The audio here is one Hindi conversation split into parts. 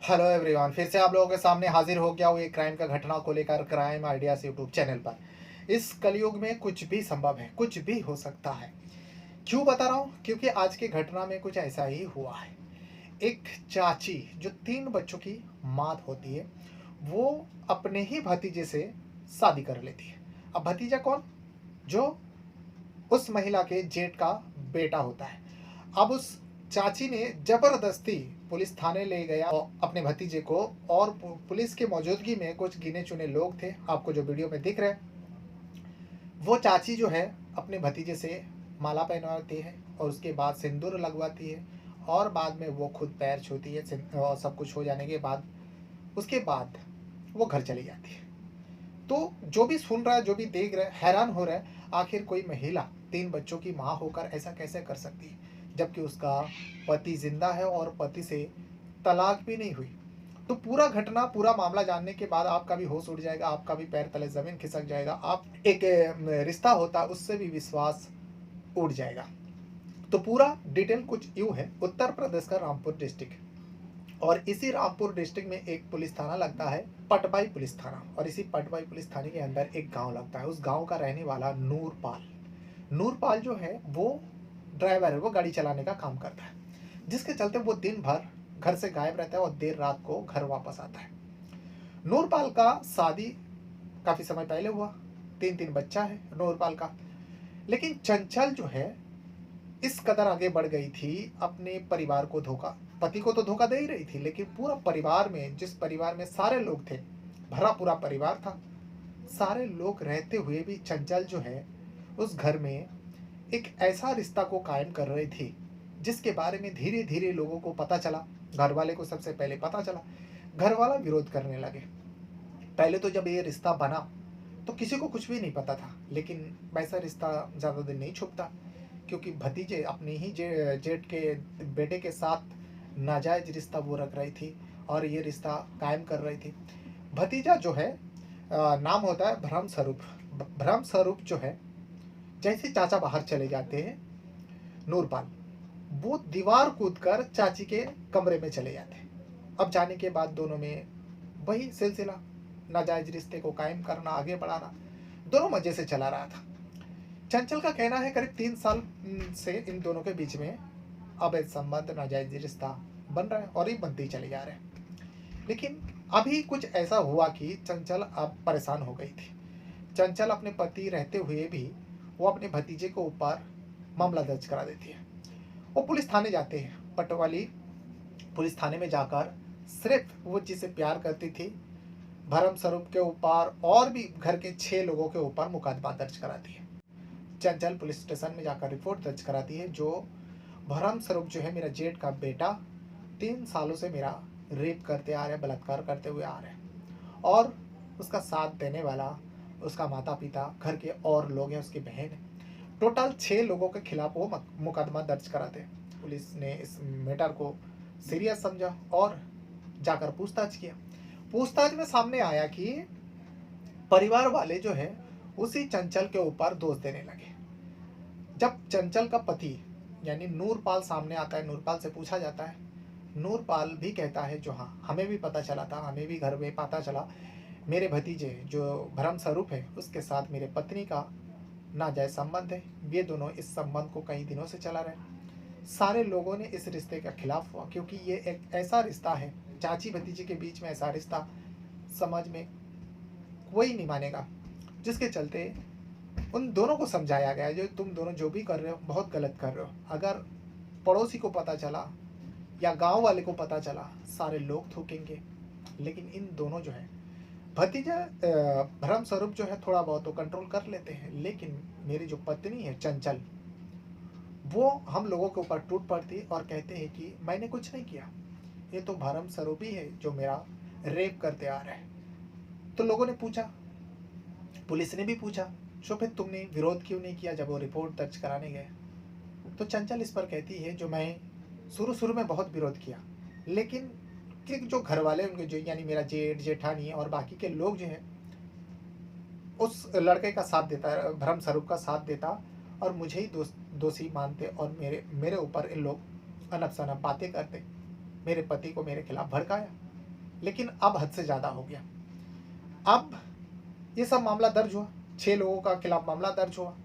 हेलो एवरीवन, फिर से आप लोगों के सामने हाजिर हो गया हूँ एक क्राइम का घटना को लेकर क्राइम आइडियाज यूट्यूब चैनल पर। इस कलयुग में कुछ भी संभव है, कुछ भी हो सकता है। क्यों बता रहा हूँ? क्योंकि आज की घटना में कुछ ऐसा ही हुआ है। एक चाची जो 3 बच्चों की माँ होती है, वो अपने ही भतीजे से शादी कर लेती है। अब भतीजा कौन? जो उस महिला के जेठ का बेटा होता है। अब उस चाची ने जबरदस्ती पुलिस थाने ले गया और अपने भतीजे को, और पुलिस की मौजूदगी में कुछ गिने चुने लोग थे, आपको जो वीडियो में दिख रहे हैं, वो चाची जो है अपने भतीजे से माला पहनवाती है और उसके बाद सिंदूर लगवाती है और बाद में वो खुद पैर छूती है। और सब कुछ हो जाने के बाद उसके बाद वो घर चली जाती है। तो जो भी सुन रहा है, जो भी देख रहा है, हैरान हो रहा है, आखिर कोई महिला 3 बच्चों की माँ होकर ऐसा कैसे कर सकती है, जबकि उसका पति जिंदा है और पति से तलाक भी नहीं हुई। तो पूरा घटना, पूरा मामला जानने के बाद आपका भी होश उड़ जाएगा, आपका भी पैर तले जमीन खिसक जाएगा, आप एक रिश्ता होता उससे भी विश्वास उड़ जाएगा। तो पूरा डिटेल कुछ यूँ है। उत्तर प्रदेश का रामपुर डिस्ट्रिक्ट, और इसी रामपुर डिस्ट्रिक्ट में एक पुलिस थाना लगता है, पटवाई पुलिस थाना। और इसी पटवाई पुलिस थाने के अंदर एक गांव लगता है। उस गांव का रहने वाला नूरपाल, नूरपाल जो है वो ड्राइवर है, वो गाड़ी चलाने का काम करता है, जिसके चलते वो दिन भर घर से गायब रहता है और देर रात को घर वापस आता है। नूरपाल का शादी काफी समय पहले हुआ, 3 बच्चा है नूरपाल का। लेकिन चंचल जो है इस कदर आगे बढ़ गई थी, अपने परिवार को धोखा, पति को तो धोखा दे ही रही थी, लेकिन पूरा परिवार में, जिस परिवार में सारे लोग थे, भरा पूरा परिवार था, सारे लोग रहते हुए भी चंचल जो है उस घर में एक ऐसा रिश्ता को कायम कर रही थी जिसके बारे में धीरे धीरे लोगों को पता चला। घर वाले को सबसे पहले पता चला, घर वाला विरोध करने लगे। पहले तो जब ये रिश्ता बना तो किसी को कुछ भी नहीं पता था, लेकिन वैसा रिश्ता ज़्यादा दिन नहीं छुपता, क्योंकि भतीजे अपने ही जेठ के बेटे के साथ नाजायज रिश्ता वो रख रही थी और ये रिश्ता कायम कर रही थी। भतीजा जो है, नाम होता है भ्रम स्वरूप। भ्रम स्वरूप जो है, जैसे चाचा बाहर चले जाते हैं, नूरपाल वो दीवार कूदकर चाची के कमरे में चले जाते हैं। अब जाने के बाद दोनों में वही सिलसिला, नाजायज रिश्ते को कायम करना, आगे बढ़ाना, दोनों मजे से चला रहा था। चंचल का कहना है करीब 3 साल से इन दोनों के बीच में अवैध संबंध, नाजायज रिश्ता बन रहा है और ये बनते ही चले जा रहे हैं। लेकिन अभी कुछ ऐसा हुआ कि चंचल अब परेशान हो गई थी। चंचल अपने पति रहते हुए भी वो अपने भतीजे को ऊपर मामला दर्ज करा देती है। वो पुलिस थाने जाते हैं, पटवाली पुलिस थाने में जाकर सिर्फ वो जिसे प्यार करती थी, भरम स्वरूप के ऊपर और भी घर के 6 लोगों के ऊपर मुकदमा दर्ज कराती है। चंचल पुलिस स्टेशन में जाकर रिपोर्ट दर्ज कराती है, जो भरम स्वरूप जो है मेरा जेठ का बेटा 3 सालों से मेरा रेप करते आ रहे हैं, बलात्कार करते हुए आ रहे हैं, और उसका साथ देने वाला उसका माता पिता, घर के और लोग हैं, उसकी बहन है। टोटल 6 लोगों के खिलाफ वो मुकदमा दर्ज कराते हैं। पुलिस ने इस मैटर को सीरियस समझा और जाकर पूछताछ किया। पूछताछ में सामने आया कि परिवार वाले जो है उसी चंचल के ऊपर दोष देने लगे। जब चंचल का पति यानी नूरपाल सामने आता है, नूरपाल से पूछा जाता है, नूरपाल भी कहता है जो हाँ हमें भी पता चला था, हमें भी घर में पता चला, मेरे भतीजे जो भरम स्वरूप है उसके साथ मेरे पत्नी का नाजायज संबंध है, ये दोनों इस संबंध को कई दिनों से चला रहे। सारे लोगों ने इस रिश्ते के खिलाफ हुआ, क्योंकि ये एक ऐसा रिश्ता है, चाची भतीजे के बीच में ऐसा रिश्ता समाज में कोई नहीं मानेगा। जिसके चलते उन दोनों को समझाया गया, जो तुम दोनों जो भी कर रहे हो बहुत गलत कर रहे हो। अगर पड़ोसी को पता चला या गांव वाले को पता चला, सारे लोग थूकेंगे। लेकिन इन दोनों जो है, भतीजा भरम स्वरूप जो है थोड़ा बहुत तो कंट्रोल कर लेते हैं, लेकिन मेरी जो पत्नी है चंचल, वो हम लोगों के ऊपर टूट पड़ती और कहते हैं कि मैंने कुछ नहीं किया, ये तो भरम स्वरूप ही है जो मेरा रेप करते आ रहा है। तो लोगों ने पूछा, पुलिस ने भी पूछा, तो फिर तुमने विरोध क्यों नहीं किया जब वो रिपोर्ट दर्ज कराने गए? तो चंचल इस पर कहती है, जो मैं शुरू शुरू में बहुत विरोध किया, लेकिन कि जो घर वाले उनके जो यानी मेरा जेठ जेठानी और बाकी के लोग जो हैं उस लड़के का साथ देता, भ्रम स्वरूप का साथ देता और मुझे ही दोषी मानते और मेरे मेरे ऊपर इन लोग अनप शनप बातें करते, मेरे पति को मेरे खिलाफ भड़काया। लेकिन अब हद से ज़्यादा हो गया। अब ये सब मामला दर्ज हुआ, 6 लोगों का खिलाफ मामला दर्ज हुआ।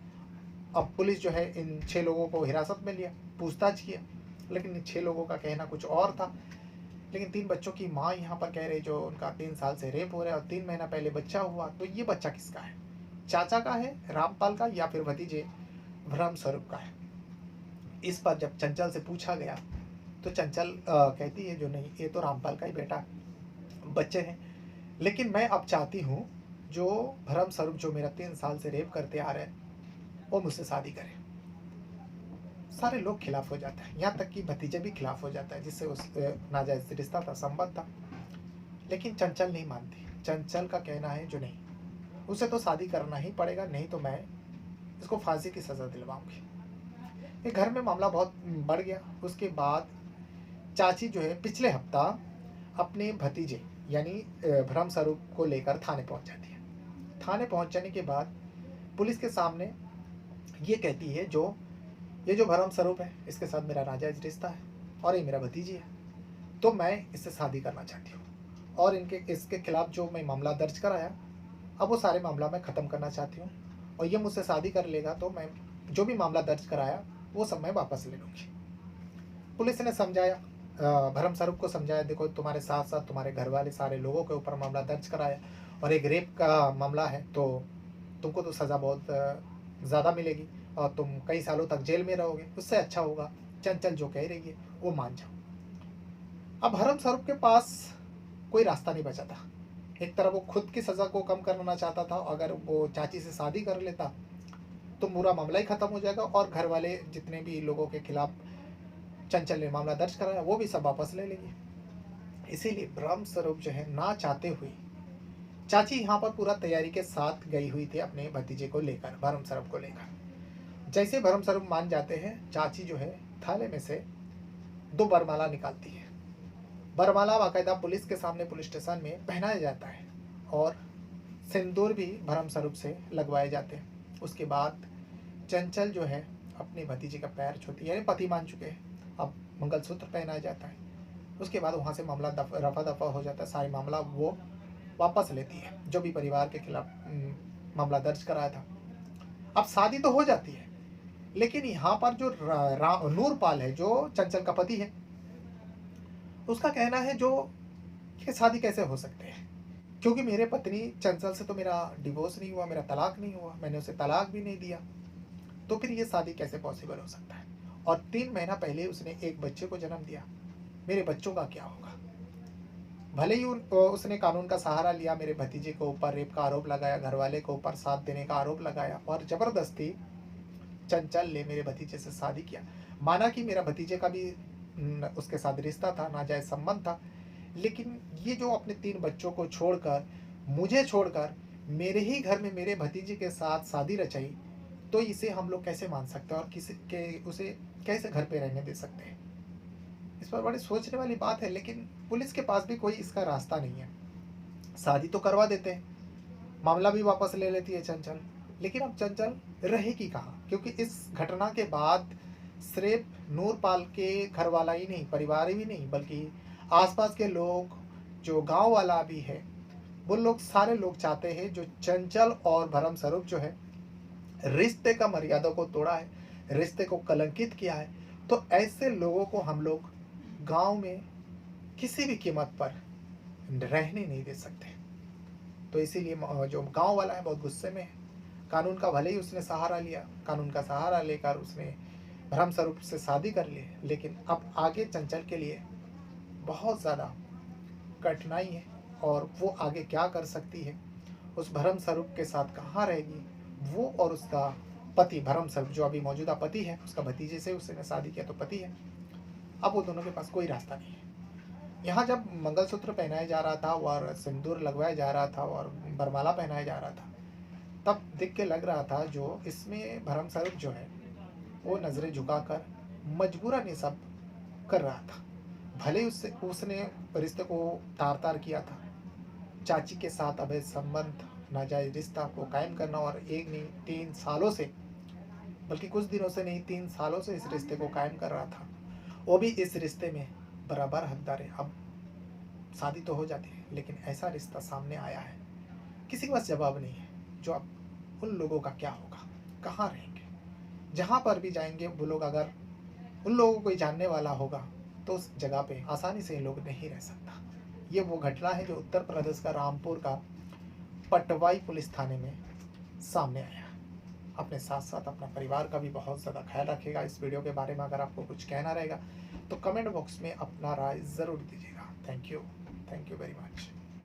अब पुलिस जो है इन 6 लोगों को हिरासत में लिया, पूछताछ किया, लेकिन इन 6 लोगों का कहना कुछ और था। लेकिन 3 बच्चों की माँ यहाँ पर कह रही, जो उनका 3 साल से रेप हो रहा है और 3 महीना पहले बच्चा हुआ, तो ये बच्चा किसका है? चाचा का है रामपाल का, या फिर भतीजे भ्रम स्वरूप का है? इस पर जब चंचल से पूछा गया तो चंचल कहती है, जो नहीं, ये तो रामपाल का ही बेटा बच्चे हैं, लेकिन मैं अब चाहती हूँ जो भरम स्वरूप, जो मेरा 3 साल से रेप करते आ रहे हैं, वो मुझसे शादी करे। सारे लोग खिलाफ हो जाते हैं, यहाँ तक कि भतीजे भी खिलाफ हो जाता है, जिससे उस नाजायज रिश्ता था, संबंध था। लेकिन चंचल नहीं मानती। चंचल का कहना है, जो नहीं, उसे तो शादी करना ही पड़ेगा, नहीं तो मैं इसको फांसी की सज़ा दिलवाऊंगी। ये घर में मामला बहुत बढ़ गया। उसके बाद चाची जो है पिछले हफ्ता अपने भतीजे यानी भ्रम स्वरूप को लेकर थाने पहुंच जाती है। थाने पहुंच जाने के बाद पुलिस के सामने ये कहती है, ये जो भ्रम स्वरूप है, इसके साथ मेरा नाजायज रिश्ता है और ये मेरा भतीजी है, तो मैं इससे शादी करना चाहती हूँ, और इसके खिलाफ जो मैं मामला दर्ज कराया, अब वो सारे मामला मैं ख़त्म करना चाहती हूँ, और ये मुझसे शादी कर लेगा तो मैं जो भी मामला दर्ज कराया वो सब मैं वापस ले लूँगी। पुलिस ने समझाया, भरम स्वरूप को समझाया, देखो तुम्हारे साथ साथ तुम्हारे घर वाले सारे लोगों के ऊपर मामला दर्ज कराया, और एक रेप का मामला है, तो तुमको तो सज़ा बहुत ज़्यादा मिलेगी और तुम कई सालों तक जेल में रहोगे। उससे अच्छा होगा चंचल जो कह रही है वो मान जाओ। अब भरम स्वरूप के पास कोई रास्ता नहीं बचा था। एक तरफ वो खुद की सज़ा को कम करना चाहता था, अगर वो चाची से शादी कर लेता तो पूरा मामला ही ख़त्म हो जाएगा, और घर वाले जितने भी लोगों के खिलाफ चंचल ने मामला दर्ज कराया वो भी सब वापस ले लेंगे। इसीलिए भ्रम स्वरूप जो है, ना चाहते हुए, चाची यहाँ पर पूरा तैयारी के साथ गई हुई थी अपने भतीजे को लेकर, भरम स्वरूप को लेकर। जैसे भरम स्वरूप मान जाते हैं, चाची जो है थाले में से 2 बरमाला निकालती है। बरमाला बाकायदा पुलिस के सामने पुलिस स्टेशन में पहनाया जाता है, और सिंदूर भी भरम स्वरूप से लगवाए जाते हैं। उसके बाद चंचल जो है अपने भतीजे का पैर छूती है, यानी पति मान चुके हैं, अब मंगलसूत्र पहनाया जाता है। उसके बाद वहाँ से मामला रफा दफा हो जाता है, सारी मामला वो वापस लेती है, जो भी परिवार के खिलाफ मामला दर्ज कराया था। अब शादी तो हो जाती है, लेकिन यहाँ पर जो नूरपाल है, जो चंचल का पति है, उसका कहना है जो कि शादी कैसे हो सकते हैं, क्योंकि मेरे पत्नी चंचल से तो मेरा डिवोर्स नहीं हुआ, मेरा तलाक नहीं हुआ, मैंने उसे तलाक भी नहीं दिया, तो फिर ये शादी कैसे पॉसिबल हो सकता है? और 3 महीना पहले उसने एक बच्चे को जन्म दिया, मेरे बच्चों का क्या होगा? भले ही उसने कानून का सहारा लिया, मेरे भतीजे के ऊपर रेप का आरोप लगाया, घर वाले के ऊपर साथ देने का आरोप लगाया, और ज़बरदस्ती चंचल ने मेरे भतीजे से शादी किया। माना कि मेरा भतीजे का भी उसके साथ रिश्ता था, नाजायज संबंध था, लेकिन ये जो अपने 3 बच्चों को छोड़कर, मुझे छोड़कर, मेरे ही घर में मेरे भतीजे के साथ शादी रचाई, तो इसे हम लोग कैसे मान सकते हैं, और किसी के उसे कैसे घर पे रहने दे सकते हैं? इस पर बड़ी सोचने वाली बात है, लेकिन पुलिस के पास भी कोई इसका रास्ता नहीं है। शादी तो करवा देते हैं, मामला भी वापस ले लेती है चंचल, लेकिन अब चंचल रहेगी कहाँ? क्योंकि इस घटना के बाद सिर्फ नूरपाल के घर वाला ही नहीं, परिवार ही नहीं, बल्कि आसपास के लोग, जो गांव वाला भी है, वो लोग सारे लोग चाहते हैं, जो चंचल और भरम स्वरूप जो है रिश्ते का मर्यादा को तोड़ा है, रिश्ते को कलंकित किया है, तो ऐसे लोगों को हम लोग गांव में किसी भी कीमत पर रहने नहीं दे सकते। तो इसीलिए जो गांव वाला है बहुत गुस्से में है। कानून का भले ही उसने सहारा लिया, कानून का सहारा लेकर उसने भ्रम स्वरूप से शादी कर ली, लेकिन अब आगे चंचल के लिए बहुत ज़्यादा कठिनाई है, और वो आगे क्या कर सकती है, उस भ्रम स्वरूप के साथ कहाँ रहेगी, वो और उसका पति भ्रम स्वरूप, जो अभी मौजूदा पति है, उसका भतीजे से उसने शादी किया तो पति है, अब वो दोनों के पास कोई रास्ता नहीं है। यहाँ जब मंगलसूत्र पहनाया जा रहा था और सिंदूर लगवाया जा रहा था और बरमाला पहनाया जा रहा था, तब देख के लग रहा था जो इसमें भरम स्वरूप जो है वो नज़रें झुकाकर मजबूरन ये सब कर रहा था। भले ही उसने रिश्ते को तार तार किया था, चाची के साथ अवैध संबंध, नाजायज रिश्ता को कायम करना, और एक नहीं 3 सालों से, बल्कि कुछ दिनों से नहीं 3 सालों से इस रिश्ते को कायम कर रहा था, वो भी इस रिश्ते में बराबर हकदार है। अब शादी तो हो जाती है, लेकिन ऐसा रिश्ता सामने आया है, किसी के पास जवाब नहीं है। जो अब उन लोगों का क्या होगा, कहाँ रहेंगे? जहाँ पर भी जाएंगे वो लोग, अगर उन लोगों को कोई जानने वाला होगा तो उस जगह पे आसानी से लोग नहीं रह सकता। ये वो घटना है जो उत्तर प्रदेश का रामपुर का पटवाई पुलिस थाने में सामने आया। अपने साथ साथ अपना परिवार का भी बहुत ज़्यादा ख्याल रखिएगा। इस वीडियो के बारे में अगर आपको कुछ कहना रहेगा तो कमेंट बॉक्स में अपना राय ज़रूर दीजिएगा। Thank you very much.